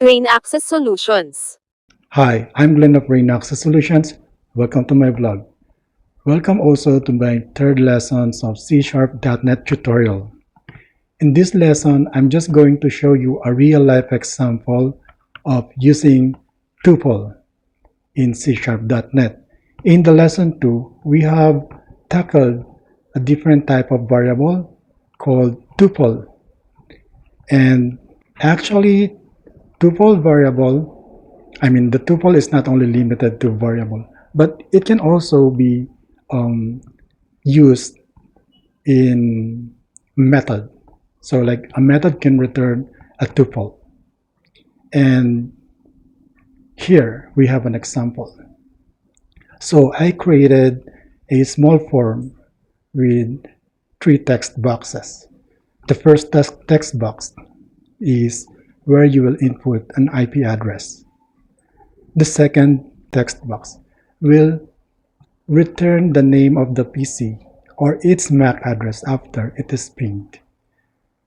Rain Access Solutions. Hi, I'm Glenn of Rain Access Solutions. Welcome to my vlog. Welcome also to my third lessons of C#.NET tutorial. In this lesson, I'm just going to show you a real-life example of using tuple in C#.NET. In the lesson 2, we have tackled a different type of variable called tuple. And actually, tuple variable the tuple is not only limited to variable, but it can also be used in method. So like a method can return a tuple. And here we have an example. So I created a small form with 3 text boxes. The first text box is where you will input an IP address. The second text box will return the name of the PC or its MAC address after it is pinged.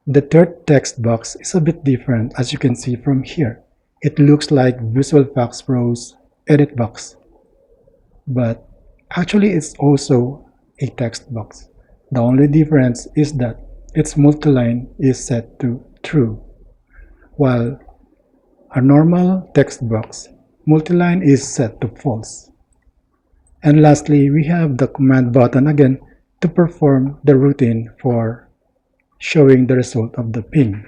The third text box is a bit different, as you can see from here. It looks like Visual Facts Pro's edit box, but actually it's also a text box. The only difference is that its multiline is set to true, while a normal text box multiline is set to false. And lastly, we have the command button again to perform the routine for showing the result of the ping.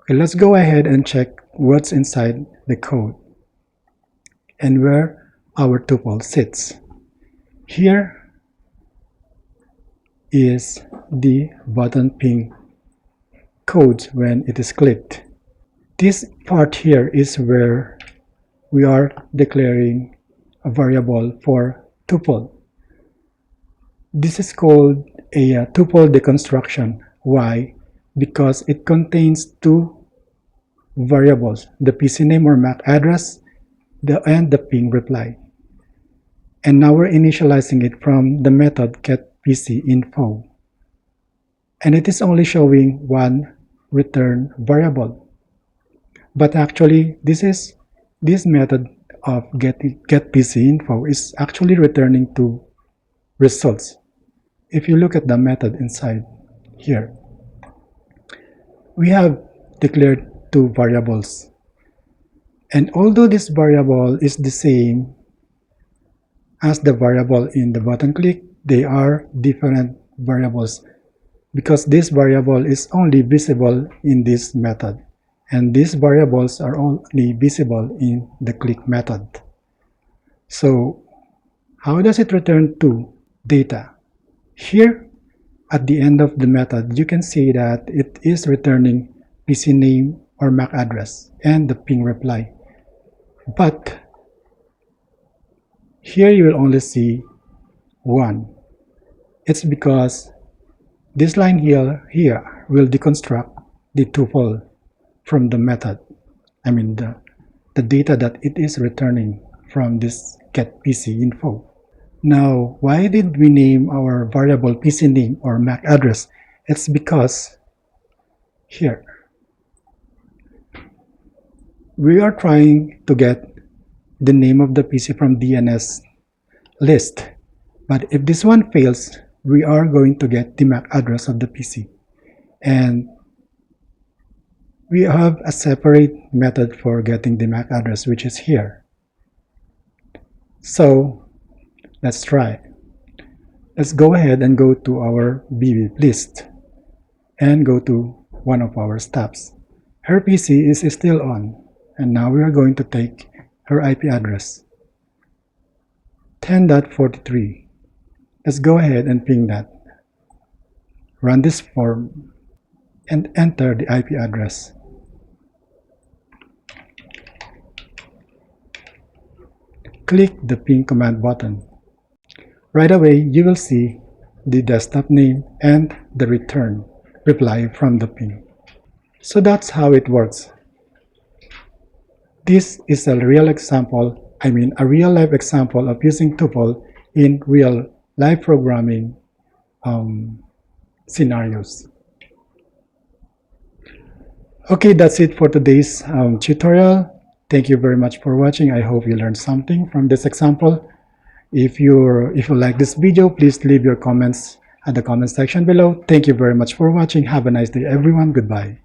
Okay, let's go ahead and check what's inside the code and where our tuple sits. Here is the button ping code when it is clicked. This part here is where we are declaring a variable for tuple. This is called a tuple deconstruction. Why? Because it contains 2 variables, the PC name or MAC address and the ping reply. And now we're initializing it from the method getPCInfo. And it is only showing one return variable. But actually, this method of getPCInfo is actually returning 2 results. If you look at the method inside here, we have declared 2 variables. And although this variable is the same as the variable in the button click, they are different variables because this variable is only visible in this method. And these variables are only visible in the click method. So how does it return 2 data? Here, at the end of the method, you can see that it is returning PC name or MAC address and the ping reply. But here you will only see 1. It's because this line here will deconstruct the tuple from the method. The data that it is returning from this getPCInfo. Now, why did we name our variable PC name or MAC address? It's because here we are trying to get the name of the PC from DNS list. But if this one fails, we are going to get the MAC address of the PC. And we have a separate method for getting the MAC address, which is here. So let's try. Let's go ahead and go to our BB list and go to one of our steps. Her PC is still on, and now we are going to take her IP address 10.43. Let's go ahead and ping that. Run this form and enter the IP address. Click the ping command button. Right away, you will see the desktop name and the return reply from the ping. So that's how it works. This is a real example, a real life example of using tuple in real live programming scenarios. Okay, that's it for today's tutorial. Thank you very much for watching. I hope you learned something from this example. If you like this video, please leave your comments at the comment section below. Thank you very much for watching. Have a nice day, everyone. Goodbye.